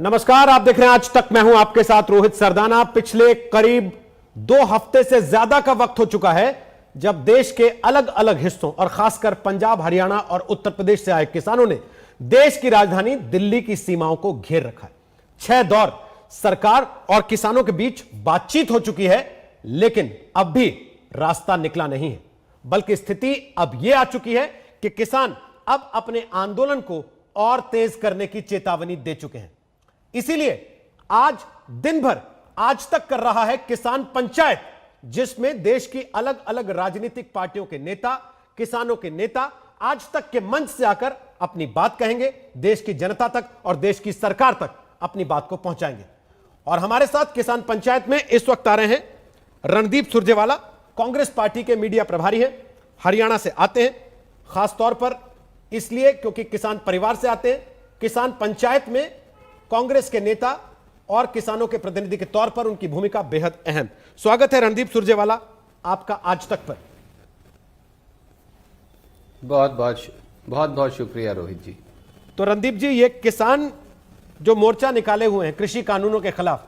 नमस्कार, आप देख रहे हैं आज तक। मैं हूं आपके साथ रोहित सरदाना। पिछले करीब 2 हफ्ते से ज्यादा का वक्त हो चुका है जब देश के अलग अलग हिस्सों और खासकर पंजाब, हरियाणा और उत्तर प्रदेश से आए किसानों ने देश की राजधानी दिल्ली की सीमाओं को घेर रखा है। 6 दौर सरकार और किसानों के बीच बातचीत हो चुकी है, लेकिन अब भी रास्ता निकला नहीं है। बल्कि स्थिति अब यह आ चुकी है कि किसान अब अपने आंदोलन को और तेज करने की चेतावनी दे चुके हैं। इसीलिए आज दिन भर आज तक कर रहा है किसान पंचायत, जिसमें देश की अलग अलग राजनीतिक पार्टियों के नेता, किसानों के नेता आज तक के मंच से आकर अपनी बात कहेंगे, देश की जनता तक और देश की सरकार तक अपनी बात को पहुंचाएंगे। और हमारे साथ किसान पंचायत में इस वक्त आ रहे हैं रणदीप सुरजेवाला, कांग्रेस पार्टी के मीडिया प्रभारी हैं, हरियाणा से आते हैं, खासतौर पर इसलिए क्योंकि किसान परिवार से आते हैं। किसान पंचायत में कांग्रेस के नेता और किसानों के प्रतिनिधि के तौर पर उनकी भूमिका बेहद अहम। स्वागत है रणदीप सुरजेवाला आपका आज तक पर। बहुत बहुत शुक्रिया रोहित जी। तो रणदीप जी, ये किसान जो मोर्चा निकाले हुए हैं कृषि कानूनों के खिलाफ,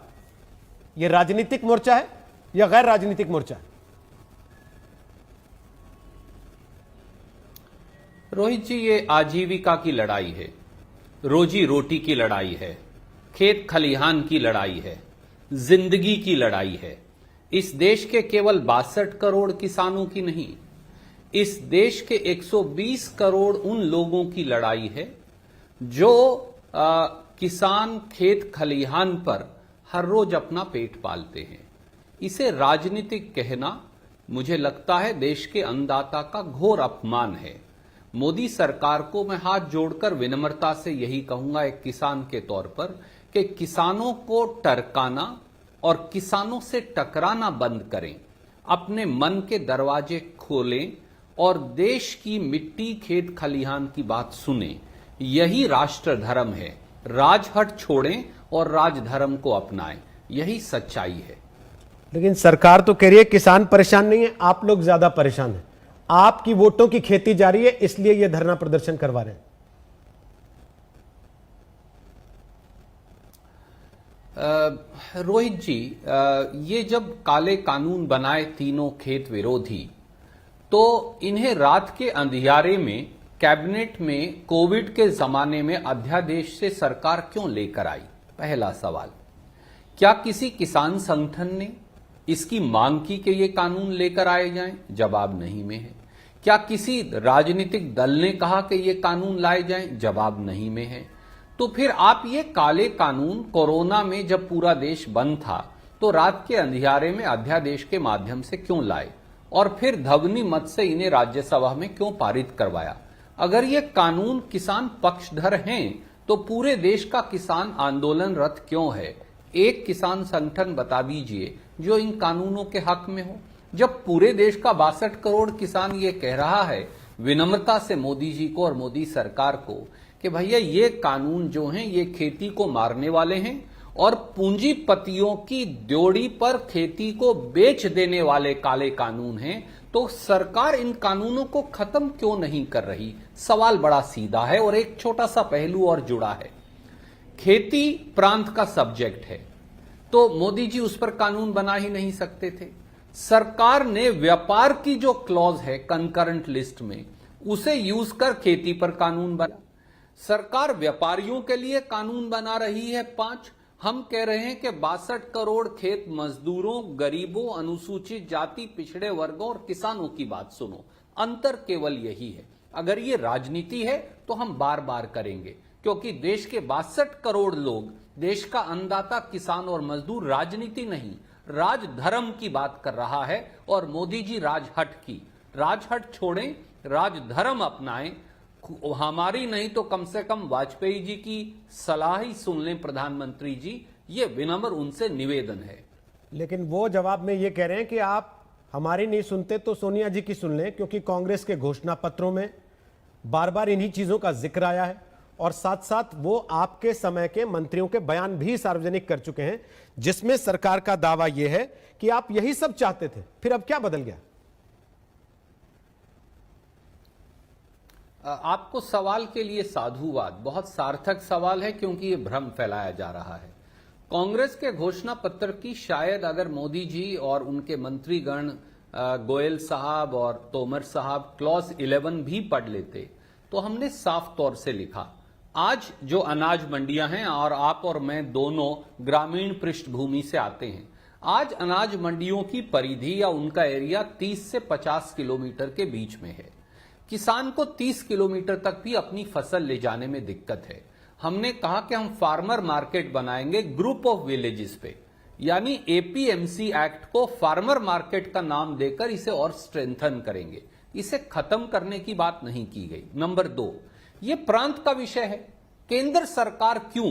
ये राजनीतिक मोर्चा है या गैर राजनीतिक मोर्चा है? रोहित जी, ये आजीविका की लड़ाई है, रोजी रोटी की लड़ाई है, खेत खलिहान की लड़ाई है, जिंदगी की लड़ाई है। इस देश के केवल 62 करोड़ किसानों की नहीं, इस देश के 120 करोड़ उन लोगों की लड़ाई है जो किसान खेत खलिहान पर हर रोज अपना पेट पालते हैं। इसे राजनीतिक कहना मुझे लगता है देश के अन्नदाता का घोर अपमान है। मोदी सरकार को मैं हाथ जोड़कर विनम्रता से यही कहूंगा एक किसान के तौर पर कि किसानों को टरकाना और किसानों से टकराना बंद करें, अपने मन के दरवाजे खोलें और देश की मिट्टी खेत खलिहान की बात सुनें। यही राष्ट्र धर्म है। राजहट छोड़ें और राजधर्म को अपनाएं, यही सच्चाई है। लेकिन सरकार तो कह रही है किसान परेशान नहीं है, आप लोग ज्यादा परेशान हैं। आपकी वोटों की खेती जारी है, इसलिए यह धरना प्रदर्शन करवा रहे हैं। रोहित जी, ये जब काले कानून बनाए तीनों खेत विरोधी, तो इन्हें रात के अंधियारे में कैबिनेट में कोविड के जमाने में अध्यादेश से सरकार क्यों लेकर आई? पहला सवाल। क्या किसी किसान संगठन ने इसकी मांग की कि ये कानून लेकर आए जाएं? जवाब नहीं में है। क्या किसी राजनीतिक दल ने कहा कि ये कानून लाए जाएं? जवाब नहीं में है। तो फिर आप ये काले कानून कोरोना में जब पूरा देश बंद था तो रात के अंधियारे में अध्यादेश के माध्यम से क्यों लाए और फिर ध्वनि मत से इन्हें राज्यसभा में क्यों पारित करवाया? अगर ये कानून किसान पक्षधर हैं तो पूरे देश का किसान आंदोलनरत क्यों है? एक किसान संगठन बता दीजिए जो इन कानूनों के हक में हो। जब पूरे देश का 62 करोड़ किसान ये कह रहा है विनम्रता से मोदी जी को और मोदी सरकार को कि भैया ये कानून जो हैं ये खेती को मारने वाले हैं और पूंजीपतियों की ड्योढ़ी पर खेती को बेच देने वाले काले कानून हैं, तो सरकार इन कानूनों को खत्म क्यों नहीं कर रही? सवाल बड़ा सीधा है और एक छोटा सा पहलू और जुड़ा है। खेती प्रांत का सब्जेक्ट है, तो मोदी जी उस पर कानून बना ही नहीं सकते थे। सरकार ने व्यापार की जो क्लॉज है कंकरेंट लिस्ट में, उसे यूज कर खेती पर कानून बना। सरकार व्यापारियों के लिए कानून बना रही है 5। हम कह रहे हैं कि 62 करोड़ खेत मजदूरों, गरीबों, अनुसूचित जाति, पिछड़े वर्गों और किसानों की बात सुनो। अंतर केवल यही है। अगर ये राजनीति है तो हम बार बार करेंगे, क्योंकि देश के 62 करोड़ लोग, देश का अन्नदाता किसान और मजदूर राजनीति नहीं राजधर्म की बात कर रहा है और मोदी जी राजहट की। राजहट छोड़ें, राजधर्म अपनाएं। हमारी नहीं तो कम से कम वाजपेयी जी की सलाह ही सुन लें प्रधानमंत्री जी, ये विनम्र उनसे निवेदन है। लेकिन वो जवाब में ये कह रहे हैं कि आप हमारी नहीं सुनते तो सोनिया जी की सुन लें, क्योंकि कांग्रेस के घोषणा पत्रों में बार बार इन्हीं चीजों का जिक्र आया है और साथ साथ वो आपके समय के मंत्रियों के बयान भी सार्वजनिक कर चुके हैं, जिसमें सरकार का दावा यह है कि आप यही सब चाहते थे। फिर अब क्या बदल गया? आपको सवाल के लिए साधुवाद, बहुत सार्थक सवाल है क्योंकि ये भ्रम फैलाया जा रहा है। कांग्रेस के घोषणा पत्र की शायद अगर मोदी जी और उनके मंत्रीगण गोयल साहब और तोमर साहब क्लॉज 11 भी पढ़ लेते तो हमने साफ तौर से लिखा, आज जो अनाज मंडियां हैं, और आप और मैं दोनों ग्रामीण पृष्ठभूमि से आते हैं, आज अनाज मंडियों की परिधि या उनका एरिया 30 से 50 किलोमीटर के बीच में है। किसान को 30 किलोमीटर तक भी अपनी फसल ले जाने में दिक्कत है। हमने कहा कि हम फार्मर मार्केट बनाएंगे ग्रुप ऑफ विलेजेस पे, यानी एपीएमसी एक्ट को फार्मर मार्केट का नाम देकर इसे और स्ट्रेंथन करेंगे। इसे खत्म करने की बात नहीं की गई। नंबर 2, ये प्रांत का विषय है। केंद्र सरकार क्यों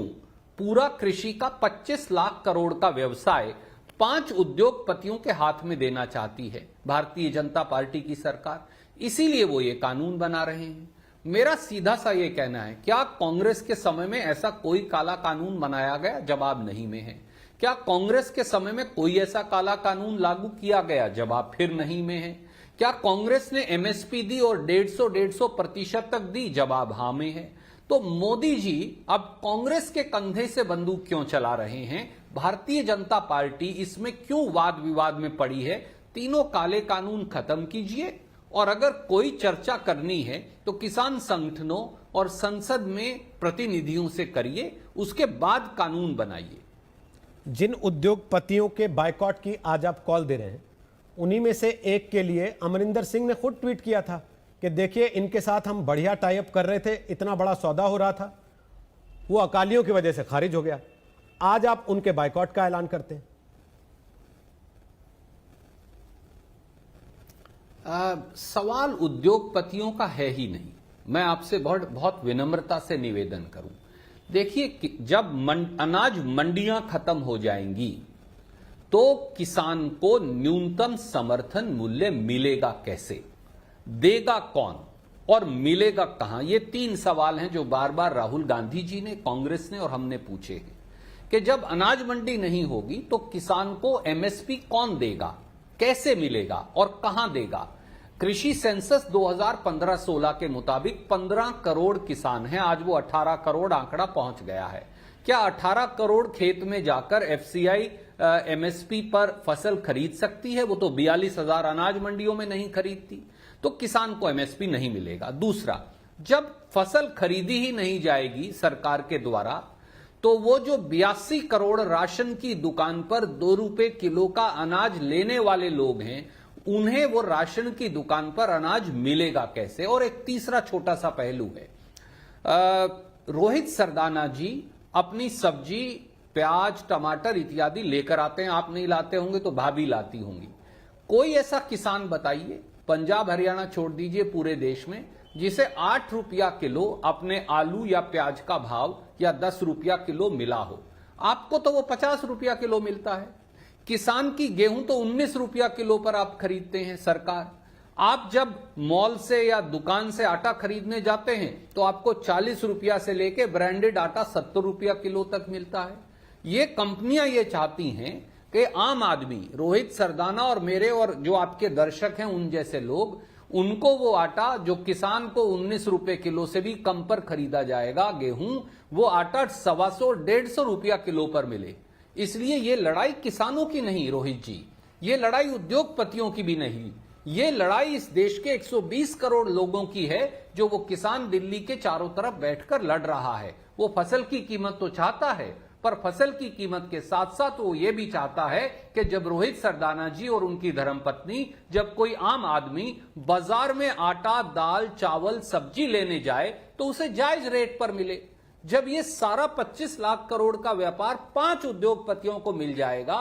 पूरा कृषि का 25 लाख करोड़ का व्यवसाय 5 उद्योगपतियों के हाथ में देना चाहती है? भारतीय जनता पार्टी की सरकार, इसीलिए वो ये कानून बना रहे हैं। मेरा सीधा सा ये कहना है, क्या कांग्रेस के समय में ऐसा कोई काला कानून बनाया गया? जवाब नहीं में है। क्या कांग्रेस के समय में कोई ऐसा काला कानून लागू किया गया? जवाब फिर नहीं में है। क्या कांग्रेस ने एमएसपी दी और 150% तक दी? जवाब हां में है। तो मोदी जी अब कांग्रेस के कंधे से बंदूक क्यों चला रहे हैं? भारतीय जनता पार्टी इसमें क्यों वाद विवाद में पड़ी है? तीनों काले कानून खत्म कीजिए, और अगर कोई चर्चा करनी है तो किसान संगठनों और संसद में प्रतिनिधियों से करिए, उसके बाद कानून बनाइए। जिन उद्योगपतियों के बायकॉट की आज आप कॉल दे रहे हैं, उन्हीं में से एक के लिए अमरिंदर सिंह ने खुद ट्वीट किया था कि देखिए इनके साथ हम बढ़िया टाई अप कर रहे थे, इतना बड़ा सौदा हो रहा था, वो अकालियों की वजह से खारिज हो गया। आज आप उनके बायकॉट का ऐलान करते हैं। सवाल उद्योगपतियों का है ही नहीं। मैं आपसे बहुत विनम्रता से निवेदन करूं, देखिए जब अनाज मंडियां खत्म हो जाएंगी तो किसान को न्यूनतम समर्थन मूल्य मिलेगा कैसे, देगा कौन और मिलेगा कहां? ये 3 सवाल हैं जो बार बार राहुल गांधी जी ने, कांग्रेस ने और हमने पूछे हैं कि जब अनाज मंडी नहीं होगी तो किसान को एमएसपी कौन देगा, कैसे मिलेगा और कहां देगा? कृषि सेंसस 2015-16 के मुताबिक 15 करोड़ किसान हैं, आज वो 18 करोड़ आंकड़ा पहुंच गया है। क्या 18 करोड़ खेत में जाकर एफसीआई एमएसपी पर फसल खरीद सकती है? वो तो 42,000 अनाज मंडियों में नहीं खरीदती, तो किसान को एमएसपी नहीं मिलेगा। दूसरा, जब फसल खरीदी ही नहीं जाएगी सरकार के द्वारा, तो वो जो 82 करोड़ राशन की दुकान पर 2 रुपए किलो का अनाज लेने वाले लोग हैं, उन्हें वो राशन की दुकान पर अनाज मिलेगा कैसे? और एक तीसरा छोटा सा पहलू है, रोहित सरदाना जी अपनी सब्जी, प्याज, टमाटर इत्यादि लेकर आते हैं, आप नहीं लाते होंगे तो भाभी लाती होंगी। कोई ऐसा किसान बताइए, पंजाब हरियाणा छोड़ दीजिए, पूरे देश में, जिसे 8 रुपया किलो अपने आलू या प्याज का भाव या 10 रुपया किलो मिला हो। आपको तो वो 50 रुपया किलो मिलता है। किसान की गेहूं तो 19 रुपया किलो पर आप खरीदते हैं सरकार। आप जब मॉल से या दुकान से आटा खरीदने जाते हैं तो आपको 40 रुपया से लेके ब्रांडेड आटा 70 रुपया किलो तक मिलता है। ये कंपनियां ये चाहती हैं कि आम आदमी, रोहित सरदाना और मेरे और जो आपके दर्शक हैं उन जैसे लोग, उनको वो आटा जो किसान को 19 रुपए किलो से भी कम पर खरीदा जाएगा गेहूं, वो आटा 125-150 रुपया किलो पर मिले। इसलिए ये लड़ाई किसानों की नहीं रोहित जी, ये लड़ाई उद्योगपतियों की भी नहीं, ये लड़ाई इस देश के 120 करोड़ लोगों की है, जो वो किसान दिल्ली के चारों तरफ बैठकर लड़ रहा है। वो फसल की कीमत तो चाहता है, पर फसल की कीमत के साथ साथ वो ये भी चाहता है कि जब रोहित सरदाना जी और उनकी धर्मपत्नी, जब कोई आम आदमी बाजार में आटा, दाल, चावल, सब्जी लेने जाए तो उसे जायज रेट पर मिले। जब ये सारा 25 लाख करोड़ का व्यापार 5 उद्योगपतियों को मिल जाएगा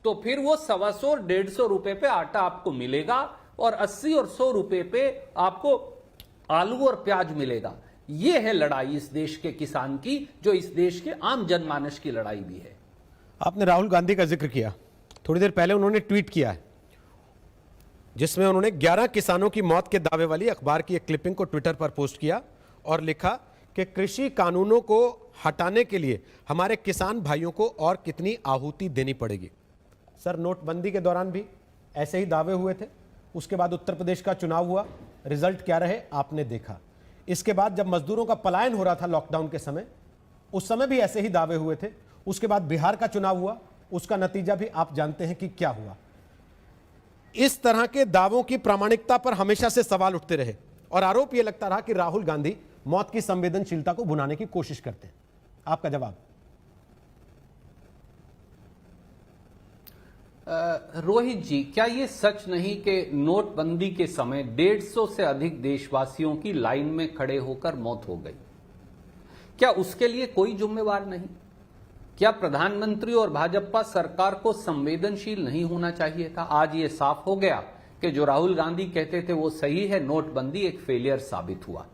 तो फिर वो 125-150 रुपए पे आटा आपको मिलेगा और 80 और 100 रुपए पे आपको आलू और प्याज मिलेगा। ये है लड़ाई इस देश के किसान की, जो इस देश के आम जनमानस की लड़ाई भी है। आपने राहुल गांधी का जिक्र किया, थोड़ी देर पहले उन्होंने ट्वीट किया है जिसमें उन्होंने 11 किसानों की मौत के दावे वाली अखबार की एक क्लिपिंग को ट्विटर पर पोस्ट किया और लिखा कि कृषि कानूनों को हटाने के लिए हमारे किसान भाइयों को और कितनी आहुति देनी पड़ेगी। सर, नोटबंदी के दौरान भी ऐसे ही दावे हुए थे, उसके बाद उत्तर प्रदेश का चुनाव हुआ, रिजल्ट क्या रहे आपने देखा। इसके बाद जब मजदूरों का पलायन हो रहा था लॉकडाउन के समय, उस समय भी ऐसे ही दावे हुए थे। उसके बाद बिहार का चुनाव हुआ, उसका नतीजा भी आप जानते हैं कि क्या हुआ। इस तरह के दावों की प्रामाणिकता पर हमेशा से सवाल उठते रहे और आरोप यह लगता रहा कि राहुल गांधी मौत की संवेदनशीलता को भुनाने की कोशिश करते हैं। आपका जवाब? रोहित जी, क्या ये सच नहीं कि नोटबंदी के समय 150 से अधिक देशवासियों की लाइन में खड़े होकर मौत हो गई? क्या उसके लिए कोई जिम्मेवार नहीं? क्या प्रधानमंत्री और भाजपा सरकार को संवेदनशील नहीं होना चाहिए था? आज ये साफ हो गया कि जो राहुल गांधी कहते थे वो सही है, नोटबंदी एक फेलियर साबित हुआ।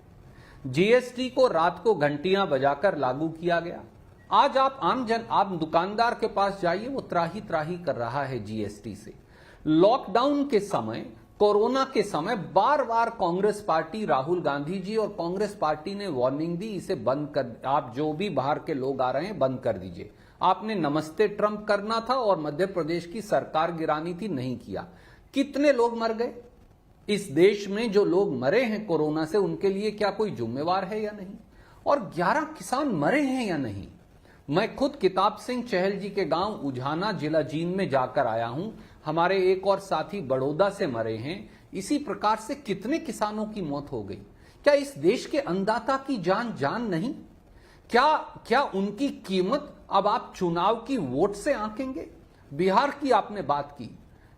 जीएसटी को रात को घंटियां बजाकर लागू किया गया। आज आप दुकानदार के पास जाइए, वो त्राही त्राही कर रहा है जीएसटी से। लॉकडाउन के समय, कोरोना के समय बार बार कांग्रेस पार्टी, राहुल गांधी जी और कांग्रेस पार्टी ने वार्निंग दी, इसे बंद कर, आप जो भी बाहर के लोग आ रहे हैं बंद कर दीजिए। आपने नमस्ते ट्रंप करना था और मध्य प्रदेश की सरकार गिरानी थी, नहीं किया। कितने लोग मर गए इस देश में? जो लोग मरे हैं कोरोना से, उनके लिए क्या कोई जिम्मेवार है या नहीं? और 11 किसान मरे हैं या नहीं? मैं खुद किताब सिंह चहल जी के गांव उझाना, जिला जींद में जाकर आया हूं। हमारे एक और साथी बड़ौदा से मरे हैं। इसी प्रकार से कितने किसानों की मौत हो गई। क्या इस देश के अन्नदाता की जान नहीं? क्या उनकी कीमत अब आप चुनाव की वोट से आंकेंगे? बिहार की आपने बात की।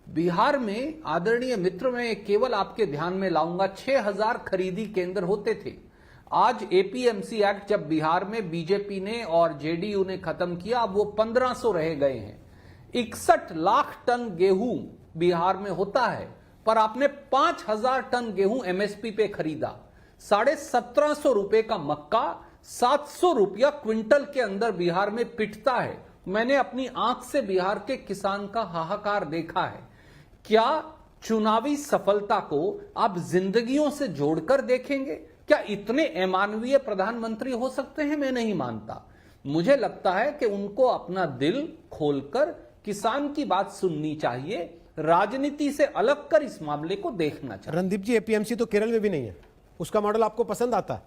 बिहार में आदरणीय मित्र, मैं केवल आपके ध्यान में लाऊंगा, 6000 खरीदी केंद्र होते थे। आज एपीएमसी एक्ट जब बिहार में बीजेपी ने और जेडीयू ने खत्म किया, अब वो 1500 रह गए हैं। 61 लाख टन गेहूं बिहार में होता है, पर आपने 5000 टन गेहूं एमएसपी पे खरीदा। 1750 रुपए का मक्का 700 रुपया क्विंटल के अंदर बिहार में पिटता है। मैंने अपनी आंख से बिहार के किसान का हाहाकार देखा है। क्या चुनावी सफलता को आप जिंदगियों से जोड़कर देखेंगे? क्या इतने अमानवीय प्रधानमंत्री हो सकते हैं? मैं नहीं मानता। मुझे लगता है कि उनको अपना दिल खोलकर किसान की बात सुननी चाहिए, राजनीति से अलग कर इस मामले को देखना चाहिए। रणदीप जी, एपीएमसी तो केरल में भी नहीं है, उसका मॉडल आपको पसंद आता है?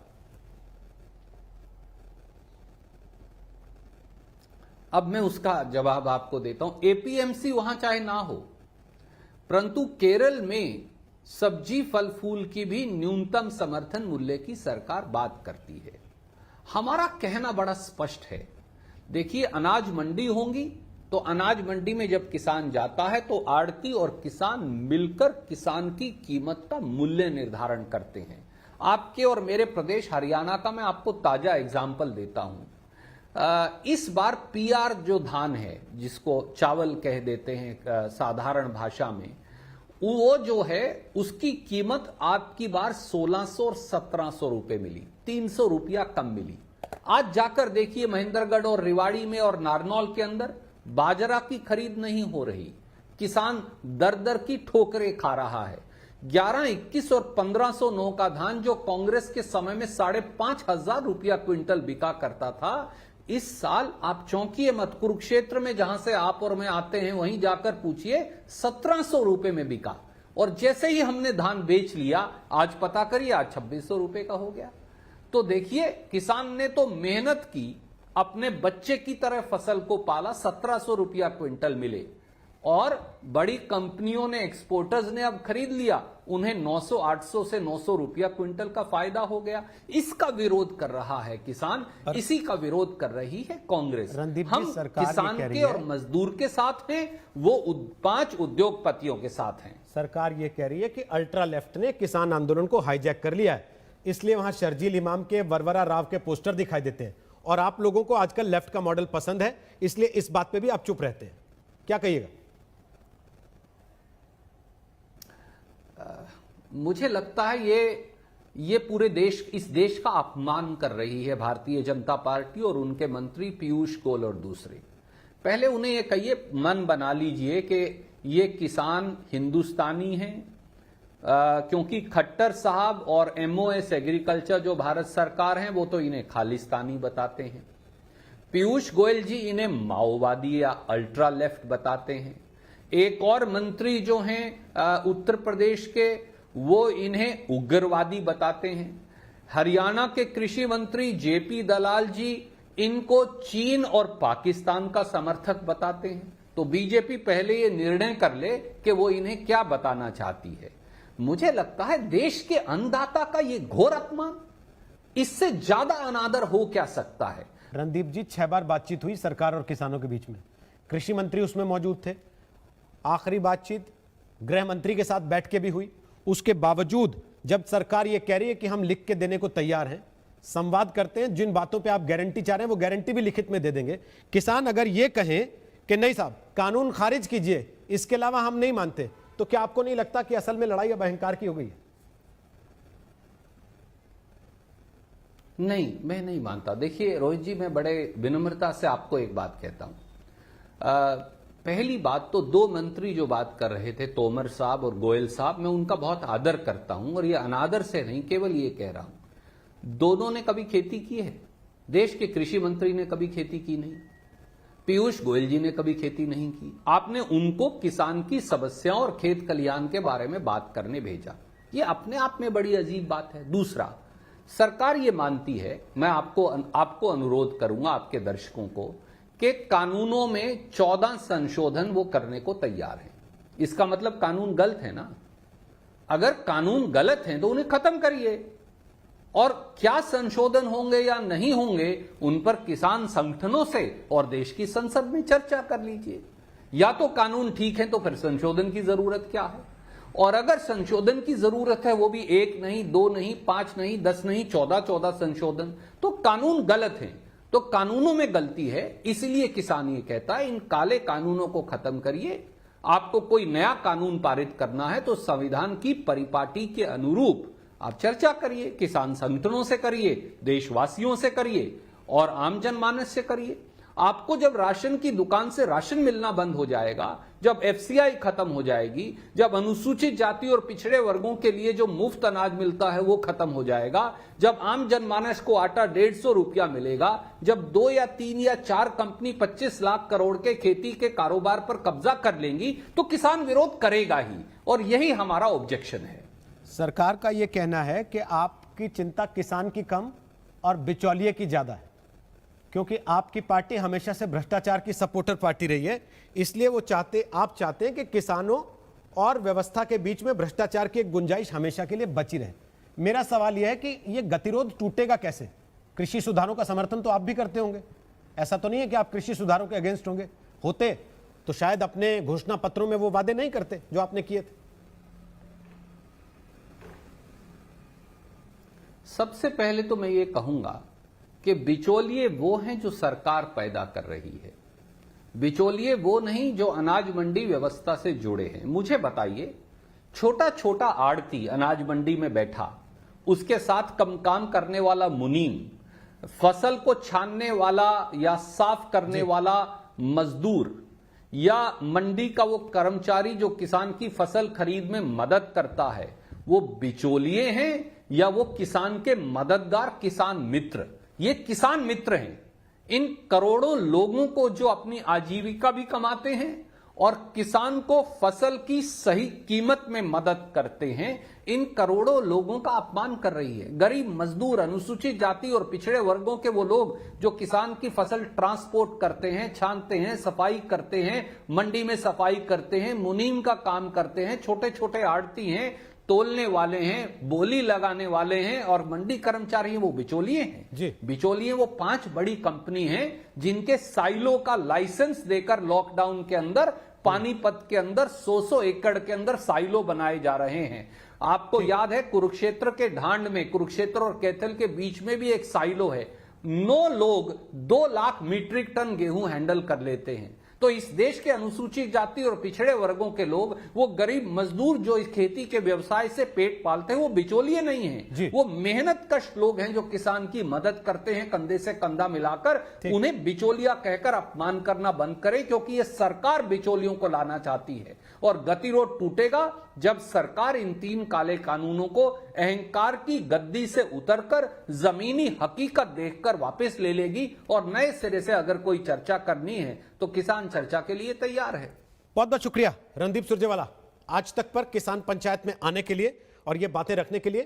अब मैं उसका जवाब आपको देता हूं। एपीएमसी वहां चाहे ना हो, परंतु केरल में सब्जी फल फूल की भी न्यूनतम समर्थन मूल्य की सरकार बात करती है। हमारा कहना बड़ा स्पष्ट है। देखिए, अनाज मंडी होंगी तो अनाज मंडी में जब किसान जाता है तो आड़ती और किसान मिलकर किसान की कीमत का मूल्य निर्धारण करते हैं। आपके और मेरे प्रदेश हरियाणा का मैं आपको ताजा एग्जाम्पल देता हूं। इस बार पीआर जो धान है, जिसको चावल कह देते हैं साधारण भाषा में, वो जो है उसकी कीमत आपकी बार 1600 और 1700 रुपए मिली, 300 रुपया कम मिली। आज जाकर देखिए महेंद्रगढ़ और रेवाड़ी में और नारनौल के अंदर बाजरा की खरीद नहीं हो रही। किसान दर दर की ठोकरें खा रहा है। 11, 21 और 1509 का धान जो कांग्रेस के समय में 5500 रुपया क्विंटल बिका करता था, इस साल आप चौंकिए मत, कुरुक्षेत्र में जहां से आप और मैं आते हैं वहीं जाकर पूछिए, 1700 रुपए में बिका। और जैसे ही हमने धान बेच लिया, आज पता करिए, आज 2600 रुपए का हो गया। तो देखिए, किसान ने तो मेहनत की, अपने बच्चे की तरह फसल को पाला, 1700 रुपया क्विंटल मिले, और बड़ी कंपनियों ने, एक्सपोर्टर्स ने अब खरीद लिया, उन्हें 900, 800 से 900 रुपया क्विंटल का फायदा हो गया। इसका विरोध कर रहा है किसान, इसी का विरोध कर रही है कांग्रेस। हम किसान के और मजदूर के साथ हैं, वो 5 उद्योगपतियों के साथ हैं। सरकार ये कह रही है कि अल्ट्रा लेफ्ट ने किसान आंदोलन को हाईजैक कर लिया है, इसलिए वहां शर्जील इमाम के, वरवरा राव के पोस्टर दिखाई देते हैं, और आप लोगों को आजकल लेफ्ट का मॉडल पसंद है, इसलिए इस बात पे भी आप चुप रहते हैं। क्या कहिएगा? मुझे लगता है ये पूरे देश, इस देश का अपमान कर रही है भारतीय जनता पार्टी और उनके मंत्री पीयूष गोयल और दूसरे। पहले उन्हें ये कहिए, मन बना लीजिए कि ये किसान हिंदुस्तानी हैं, क्योंकि खट्टर साहब और एमओएस एग्रीकल्चर जो भारत सरकार हैं, वो तो इन्हें खालिस्तानी बताते हैं। पीयूष गोयल जी इन्हें माओवादी या अल्ट्रा लेफ्ट बताते हैं। एक और मंत्री जो हैं उत्तर प्रदेश के, वो इन्हें उग्रवादी बताते हैं। हरियाणा के कृषि मंत्री जेपी दलाल जी इनको चीन और पाकिस्तान का समर्थक बताते हैं। तो बीजेपी पहले ये निर्णय कर ले कि वो इन्हें क्या बताना चाहती है। मुझे लगता है देश के अन्नदाता का ये घोर अपमान, इससे ज्यादा अनादर हो क्या सकता है। रणदीप जी, 6 बार बातचीत हुई सरकार और किसानों के बीच में, कृषि मंत्री उसमें मौजूद थे। आखिरी बातचीत गृह मंत्री के साथ बैठ के भी हुई। उसके बावजूद जब सरकार ये कह रही है कि हम लिख के देने को तैयार हैं, संवाद करते हैं, जिन बातों पे आप गारंटी चाह रहे हैं वो गारंटी भी लिखित में दे देंगे। किसान अगर ये कहें कि नहीं साहब कानून खारिज कीजिए, इसके अलावा हम नहीं मानते, तो क्या आपको नहीं लगता कि असल में लड़ाई अब अहंकार की हो गई है? नहीं, मैं नहीं मानता। देखिए रोहित जी, मैं बड़े विनम्रता से आपको एक बात कहता हूं। पहली बात तो दो मंत्री जो बात कर रहे थे, तोमर साहब और गोयल साहब, मैं उनका बहुत आदर करता हूं और ये अनादर से नहीं, केवल ये कह रहा हूं, दोनों ने कभी खेती की है? देश के कृषि मंत्री ने कभी खेती की नहीं, पीयूष गोयल जी ने कभी खेती नहीं की। आपने उनको किसान की समस्याओं और खेत कल्याण के बारे में बात करने भेजा, ये अपने आप में बड़ी अजीब बात है। दूसरा, सरकार ये मानती है, मैं आपको अनुरोध करूंगा, आपके दर्शकों को, कि कानूनों में 14 संशोधन वो करने को तैयार है। इसका मतलब कानून गलत है ना? अगर कानून गलत है तो उन्हें खत्म करिए, और क्या संशोधन होंगे या नहीं होंगे उन पर किसान संगठनों से और देश की संसद में चर्चा कर लीजिए। या तो कानून ठीक है तो फिर संशोधन की जरूरत क्या है? और अगर संशोधन की जरूरत है, वो भी 1 नहीं, 2 नहीं, 5 नहीं, 10 नहीं, 14 संशोधन, तो कानून गलत है। तो कानूनों में गलती है, इसलिए किसान ये कहता है इन काले कानूनों को खत्म करिए। आपको कोई नया कानून पारित करना है तो संविधान की परिपाटी के अनुरूप आप चर्चा करिए, किसान संगठनों से करिए, देशवासियों से करिए और आम जनमानस से करिए। आपको जब राशन की दुकान से राशन मिलना बंद हो जाएगा, जब एफसीआई खत्म हो जाएगी, जब अनुसूचित जाति और पिछड़े वर्गों के लिए जो मुफ्त अनाज मिलता है वो खत्म हो जाएगा, जब आम जनमानस को आटा 150 रुपया मिलेगा, जब 2 या 3 या 4 कंपनी 25 लाख करोड़ के खेती के कारोबार पर कब्जा कर लेंगी, तो किसान विरोध करेगा ही, और यही हमारा ऑब्जेक्शन है। सरकार का यह कहना है कि आपकी चिंता किसान की कम और बिचौलिए की ज्यादा है, क्योंकि आपकी पार्टी हमेशा से भ्रष्टाचार की सपोर्टर पार्टी रही है, इसलिए आप चाहते हैं कि किसानों और व्यवस्था के बीच में भ्रष्टाचार की एक गुंजाइश हमेशा के लिए बची रहे। मेरा सवाल यह है कि यह गतिरोध टूटेगा कैसे? कृषि सुधारों का समर्थन तो आप भी करते होंगे, ऐसा तो नहीं है कि आप कृषि सुधारों के अगेंस्ट होंगे? होते तो शायद अपने घोषणा पत्रों में वो वादे नहीं करते जो आपने किए थे। सबसे पहले तो मैं ये कहूंगा कि बिचौलिए वो हैं जो सरकार पैदा कर रही है, बिचौलिए वो नहीं जो अनाज मंडी व्यवस्था से जुड़े हैं। मुझे बताइए, छोटा छोटा आड़ती अनाज मंडी में बैठा, उसके साथ काम करने वाला मुनीम, फसल को छानने वाला या साफ करने वाला मजदूर, या मंडी का वो कर्मचारी जो किसान की फसल खरीद में मदद करता है, वो बिचौलिए हैं या वो किसान के मददगार, किसान मित्र? ये किसान मित्र हैं। इन करोड़ों लोगों को जो अपनी आजीविका भी कमाते हैं और किसान को फसल की सही कीमत में मदद करते हैं, इन करोड़ों लोगों का अपमान कर रही है। गरीब मजदूर, अनुसूचित जाति और पिछड़े वर्गों के वो लोग जो किसान की फसल ट्रांसपोर्ट करते हैं, छानते हैं, सफाई करते हैं, मंडी में सफाई करते हैं, मुनीम का काम करते हैं, छोटे छोटे आड़ती हैं, तोलने वाले हैं, बोली लगाने वाले हैं और मंडी कर्मचारी हैं, वो बिचौलिए हैं जी। बिचौलिए वो 5 बड़ी कंपनी हैं जिनके साइलो का लाइसेंस देकर लॉकडाउन के अंदर पानीपत के अंदर 100 एकड़ के अंदर साइलो बनाए जा रहे हैं। आपको याद है कुरुक्षेत्र के ढांड में, कुरुक्षेत्र और कैथल के बीच में भी एक साइलो है। 9 लोग 2 लाख मीट्रिक टन गेहूं हैंडल कर लेते हैं। तो इस देश के अनुसूचित जाति और पिछड़े वर्गों के लोग, वो गरीब मजदूर जो इस खेती के व्यवसाय से पेट पालते हैं, वो बिचौलिए नहीं हैं, वो मेहनत कश लोग हैं जो किसान की मदद करते हैं कंधे से कंधा मिलाकर। उन्हें बिचौलिया कहकर अपमान करना बंद करें, क्योंकि ये सरकार बिचौलियों को लाना चाहती है। और गतिरोध टूटेगा जब सरकार इन 3 काले कानूनों को अहंकार की गद्दी से उतरकर जमीनी हकीकत देखकर वापस ले लेगी, और नए सिरे से अगर कोई चर्चा करनी है तो किसान चर्चा के लिए तैयार है। बहुत बहुत शुक्रिया रणदीप सुरजेवाला, आज तक पर किसान पंचायत में आने के लिए और ये बातें रखने के लिए।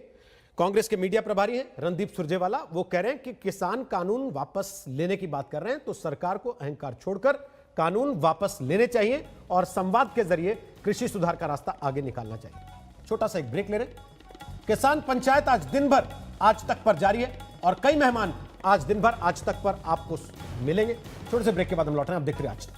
कांग्रेस के मीडिया प्रभारी हैं रणदीप सुरजेवाला, वो कह रहे हैं कि किसान कानून वापस लेने की बात कर रहे हैं, तो सरकार को अहंकार छोड़कर कानून वापस लेने चाहिए और संवाद के जरिए कृषि सुधार का रास्ता आगे निकालना चाहिए। छोटा सा एक ब्रेक ले रहे हैं। किसान पंचायत आज दिन भर आज तक पर जारी है और कई मेहमान आज दिन भर आज तक पर आपको मिलेंगे। छोटे से ब्रेक के बाद हम लौट रहे हैं, आप देख रहे हैं आज तक।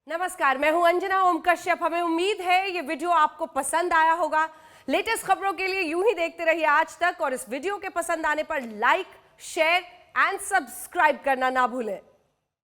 नमस्कार, मैं हूं अंजना ओम कश्यप। हमें उम्मीद है ये वीडियो आपको पसंद आया होगा। लेटेस्ट खबरों के लिए यूं ही देखते रहिए आज तक और इस वीडियो के पसंद आने पर लाइक, शेयर एंड सब्सक्राइब करना ना भूलें।